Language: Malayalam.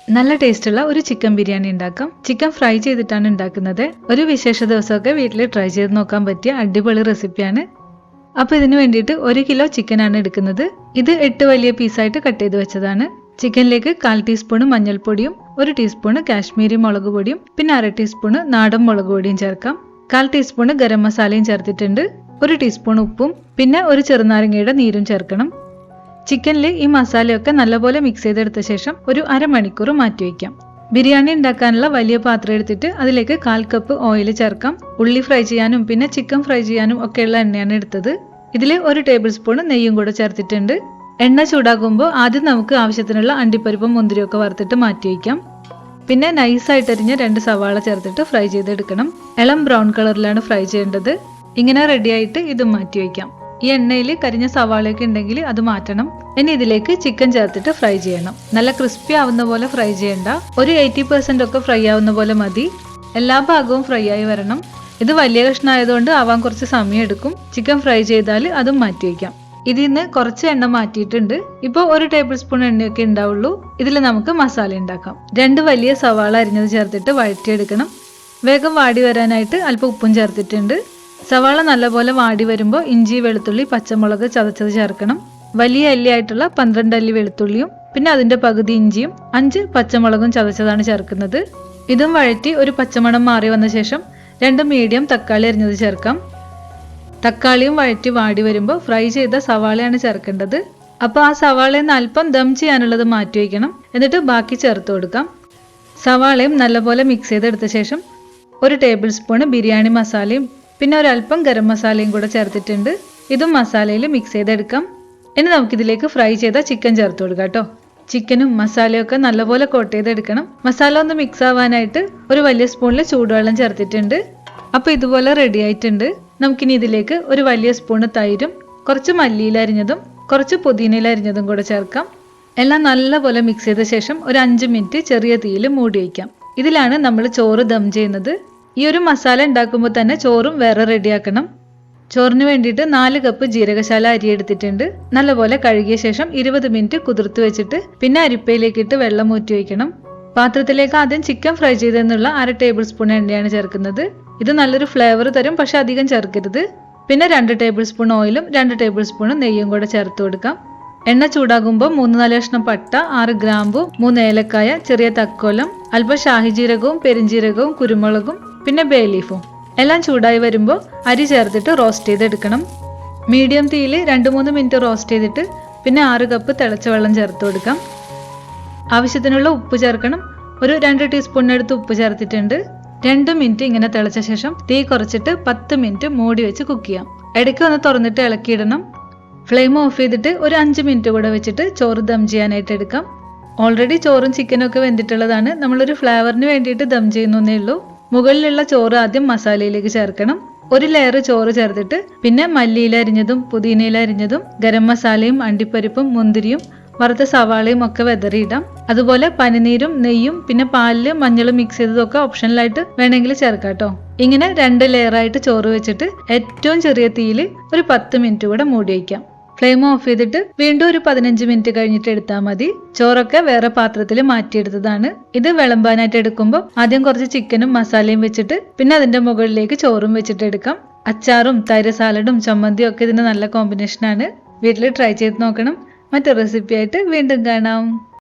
നല്ല ടേസ്റ്റുള്ള ഒരു ചിക്കൻ ബിരിയാണി ഉണ്ടാക്കാം. ചിക്കൻ ഫ്രൈ ചെയ്തിട്ടാണ് ഉണ്ടാക്കുന്നത്. ഒരു വിശേഷ ദിവസമൊക്കെ വീട്ടിൽ ട്രൈ ചെയ്ത് നോക്കാൻ പറ്റിയ അടിപൊളി റെസിപ്പിയാണ്. അപ്പോൾ ഇതിന് വേണ്ടിയിട്ട് 1 കിലോ ചിക്കനാണ് എടുക്കുന്നത്. ഇത് 8 വലിയ പീസായിട്ട് കട്ട് ചെയ്ത് വെച്ചതാണ്. ചിക്കനിലേക്ക് 1/4 ടീസ്പൂൺ മഞ്ഞൾപ്പൊടിയും 1 ടീസ്പൂൺ കാശ്മീരി മുളക് പൊടിയും പിന്നെ 1/2 ടീസ്പൂൺ നാടൻ മുളക് പൊടിയും ചേർക്കാം. 1/4 ടീസ്പൂൺ ഗരം മസാലയും ചേർത്തിട്ടുണ്ട്. 1 ടീസ്പൂൺ ഉപ്പും പിന്നെ ഒരു ചെറുനാരങ്ങയുടെ നീരും ചേർക്കണം. ചിക്കനിൽ ഈ മസാലയൊക്കെ നല്ലപോലെ മിക്സ് ചെയ്തെടുത്ത ശേഷം ഒരു അരമണിക്കൂർ മാറ്റി വയ്ക്കാം. ബിരിയാണി ഉണ്ടാക്കാനുള്ള വലിയ പാത്രം എടുത്തിട്ട് അതിലേക്ക് 1/4 കപ്പ് ഓയിൽ ചേർക്കാം. ഉള്ളി ഫ്രൈ ചെയ്യാനും പിന്നെ ചിക്കൻ ഫ്രൈ ചെയ്യാനും ഒക്കെയുള്ള എണ്ണയാണ് എടുത്തത്. ഇതിൽ 1 ടേബിൾ സ്പൂൺ നെയ്യും കൂടെ ചേർത്തിട്ടുണ്ട്. എണ്ണ ചൂടാകുമ്പോൾ ആദ്യം നമുക്ക് ആവശ്യത്തിനുള്ള അണ്ടിപ്പരിപ്പും മുന്തിരിയൊക്കെ വറുത്തിട്ട് മാറ്റി വയ്ക്കാം. പിന്നെ നൈസായിട്ട് അരിഞ്ഞ 2 സവാള ചേർത്തിട്ട് ഫ്രൈ ചെയ്തെടുക്കണം. ഇളം ബ്രൗൺ കളറിലാണ് ഫ്രൈ ചെയ്യേണ്ടത്. ഇങ്ങനെ റെഡിയായിട്ട് ഇതും മാറ്റി വയ്ക്കാം. ഈ എണ്ണയിൽ കരിഞ്ഞ സവാളയൊക്കെ ഉണ്ടെങ്കിൽ അത് മാറ്റണം. ഇനി ഇതിലേക്ക് ചിക്കൻ ചേർത്തിട്ട് ഫ്രൈ ചെയ്യണം. നല്ല ക്രിസ്പി ആവുന്ന പോലെ ഫ്രൈ ചെയ്യണ്ട, ഒരു 80% ഒക്കെ ഫ്രൈ ആവുന്ന പോലെ മതി. എല്ലാ ഭാഗവും ഫ്രൈ ആയി വരണം. ഇത് വലിയ കഷ്ണമായതുകൊണ്ട് ആവാൻ കുറച്ച് സമയം എടുക്കും. ചിക്കൻ ഫ്രൈ ചെയ്താൽ അതും മാറ്റി വയ്ക്കാം. ഇതിൽ നിന്ന് കുറച്ച് എണ്ണ മാറ്റിയിട്ടുണ്ട്. ഇപ്പോൾ 1 ടേബിൾ സ്പൂൺ എണ്ണയൊക്കെ ഉണ്ടാവുള്ളൂ. ഇതിൽ നമുക്ക് മസാല ഉണ്ടാക്കാം. 2 വലിയ സവാള അരിഞ്ഞത് ചേർത്തിട്ട് വഴറ്റിയെടുക്കണം. വേഗം വാടി വരാനായിട്ട് അല്പം ഉപ്പും ചേർത്തിട്ടുണ്ട്. സവാള നല്ലപോലെ വാടി വരുമ്പോൾ ഇഞ്ചി, വെളുത്തുള്ളി, പച്ചമുളക് ചതച്ചത് ചേർക്കണം. വലിയ അല്ലിയായിട്ടുള്ള 12 അല്ലി വെളുത്തുള്ളിയും പിന്നെ അതിന്റെ പകുതി ഇഞ്ചിയും 5 പച്ചമുളകും ചതച്ചതാണ് ചേർക്കുന്നത്. ഇതും വഴറ്റി ഒരു പച്ചമണം മാറി വന്ന ശേഷം 2 മീഡിയം തക്കാളി അരിഞ്ഞത് ചേർക്കാം. തക്കാളിയും വഴറ്റി വാടി വരുമ്പോൾ ഫ്രൈ ചെയ്ത സവാളയാണ് ചേർക്കേണ്ടത്. അപ്പോൾ ആ സവാളയിൽ നിന്ന് അല്പം ദം ചെയ്യാനുള്ളത് മാറ്റി വയ്ക്കണം. എന്നിട്ട് ബാക്കി ചേർത്ത് കൊടുക്കാം. സവാളയും നല്ലപോലെ മിക്സ് ചെയ്തെടുത്ത ശേഷം 1 ടേബിൾ സ്പൂൺ ബിരിയാണി മസാലയും പിന്നെ ഒരല്പം ഗരം മസാലയും കൂടെ ചേർത്തിട്ടുണ്ട്. ഇതും മസാലയിൽ മിക്സ് ചെയ്തെടുക്കാം. ഇനി നമുക്കിതിലേക്ക് ഫ്രൈ ചെയ്ത ചിക്കൻ ചേർത്ത് കൊടുക്കാം കേട്ടോ. ചിക്കനും മസാലയൊക്കെ നല്ലപോലെ കോട്ട് ചെയ്തെടുക്കണം. മസാല ഒന്ന് മിക്സ് ആവാനായിട്ട് ഒരു വലിയ സ്പൂണിൽ ചൂടുവെള്ളം ചേർത്തിട്ടുണ്ട്. അപ്പോൾ ഇതുപോലെ റെഡി ആയിട്ടുണ്ട്. നമുക്കിനി ഇതിലേക്ക് ഒരു വലിയ സ്പൂണ് തൈരും കുറച്ച് മല്ലിയില അരിഞ്ഞതും കുറച്ച് പുതിനയില അരിഞ്ഞതും കൂടെ ചേർക്കാം. എല്ലാം നല്ലപോലെ മിക്സ് ചെയ്ത ശേഷം ഒരു 5 മിനിറ്റ് ചെറിയ തീയിൽ മൂടി വയ്ക്കാം. ഇതിലാണ് നമ്മൾ ചോറ് ദം ചെയ്യുന്നത്. ഈ ഒരു മസാല ഉണ്ടാക്കുമ്പോൾ തന്നെ ചോറും വേറെ റെഡിയാക്കണം. ചോറിന് വേണ്ടിയിട്ട് 4 കപ്പ് ജീരകശാല അരി എടുത്തിട്ടുണ്ട്. നല്ലപോലെ കഴുകിയ ശേഷം 20 മിനിറ്റ് കുതിർത്ത് വെച്ചിട്ട് പിന്നെ അരിപ്പയിലേക്ക് ഇട്ട് വെള്ളം ഊറ്റി വയ്ക്കണം. പാത്രത്തിലേക്ക് ആദ്യം ചിക്കൻ ഫ്രൈ ചെയ്തെന്നുള്ള 1/2 ടേബിൾ സ്പൂൺ എണ്ണയാണ് ചേർക്കുന്നത്. ഇത് നല്ലൊരു ഫ്ലേവർ തരും, പക്ഷെ അധികം ചേർക്കരുത്. പിന്നെ 2 ടേബിൾ സ്പൂൺ ഓയിലും 2 ടേബിൾ സ്പൂൺ നെയ്യും കൂടെ ചേർത്ത് കൊടുക്കാം. എണ്ണ ചൂടാകുമ്പോൾ 3-4 കഷ്ണം പട്ട, 6 ഗ്രാമ്പു, 3 ഏലക്കായ, ചെറിയ തക്കോലം, അല്പം ഷാഹിജീരകവും പെരിഞ്ജീരകവും കുരുമുളകും പിന്നെ ബേ ലീഫും എല്ലാം ചൂടായി വരുമ്പോൾ അരി ചേർത്തിട്ട് റോസ്റ്റ് ചെയ്തെടുക്കണം. മീഡിയം തീയിൽ 2-3 മിനിറ്റ് റോസ്റ്റ് ചെയ്തിട്ട് പിന്നെ 6 കപ്പ് തിളച്ച വെള്ളം ചേർത്ത് കൊടുക്കാം. ആവശ്യത്തിനുള്ള ഉപ്പ് ചേർക്കണം. ഒരു 2 ടീസ്പൂണിനടുത്ത് ഉപ്പ് ചേർത്തിട്ടുണ്ട്. 2 മിനിറ്റ് ഇങ്ങനെ തിളച്ച ശേഷം തീ കുറച്ചിട്ട് 10 മിനിറ്റ് മൂടി വെച്ച് കുക്ക് ചെയ്യാം. ഇടയ്ക്ക് ഒന്ന് തുറന്നിട്ട് ഇളക്കിയിടണം. ഫ്ലെയിം ഓഫ് ചെയ്തിട്ട് ഒരു 5 മിനിറ്റ് കൂടെ വെച്ചിട്ട് ചോറ് ദം ചെയ്യാനായിട്ട് എടുക്കാം. ഓൾറെഡി ചോറും ചിക്കനും ഒക്കെ വെന്തിട്ടുള്ളതാണ്. നമ്മളൊരു ഫ്ലേവറിന് വേണ്ടിയിട്ട് ദം ചെയ്യുന്നേ ഉള്ളൂ. മുകളിലുള്ള ചോറ് ആദ്യം മസാലയിലേക്ക് ചേർക്കണം. ഒരു ലെയർ ചോറ് ചേർത്തിട്ട് പിന്നെ മല്ലിയില അരിഞ്ഞതും പുതിനയില അരിഞ്ഞതും ഗരം മസാലയും അണ്ടിപ്പരിപ്പും മുന്തിരിയും വറുത്ത സവാളയും ഒക്കെ വെതറിയിടാം. അതുപോലെ പനിനീരും നെയ്യും പിന്നെ പാലില് മഞ്ഞളും മിക്സ് ചെയ്തതൊക്കെ ഓപ്ഷണലായിട്ട് വേണമെങ്കിൽ ചേർക്കാം കേട്ടോ. ഇങ്ങനെ 2 ലെയറായിട്ട് ചോറ് വെച്ചിട്ട് ഏറ്റവും ചെറിയ തീയിൽ ഒരു 10 മിനിറ്റ് കൂടെ മൂടി വയ്ക്കാം. ഫ്ലെയിം ഓഫ് ചെയ്തിട്ട് വീണ്ടും ഒരു 15 മിനിറ്റ് കഴിഞ്ഞിട്ട് എടുത്താൽ മതി. ചോറൊക്കെ വേറെ പാത്രത്തിൽ മാറ്റിയെടുത്തതാണ്. ഇത് വിളമ്പാനായിട്ട് എടുക്കുമ്പോൾ ആദ്യം കുറച്ച് ചിക്കനും മസാലയും വെച്ചിട്ട് പിന്നെ അതിന്റെ മുകളിലേക്ക് ചോറും വെച്ചിട്ട് എടുക്കാം. അച്ചാറും തൈര് സാലഡും ചമ്മന്തിയും ഒക്കെ ഇതിന് നല്ല കോമ്പിനേഷനാണ്. വീട്ടിൽ ട്രൈ ചെയ്ത് നോക്കണം. മറ്റൊരു റെസിപ്പി ആയിട്ട് വീണ്ടും കാണാം.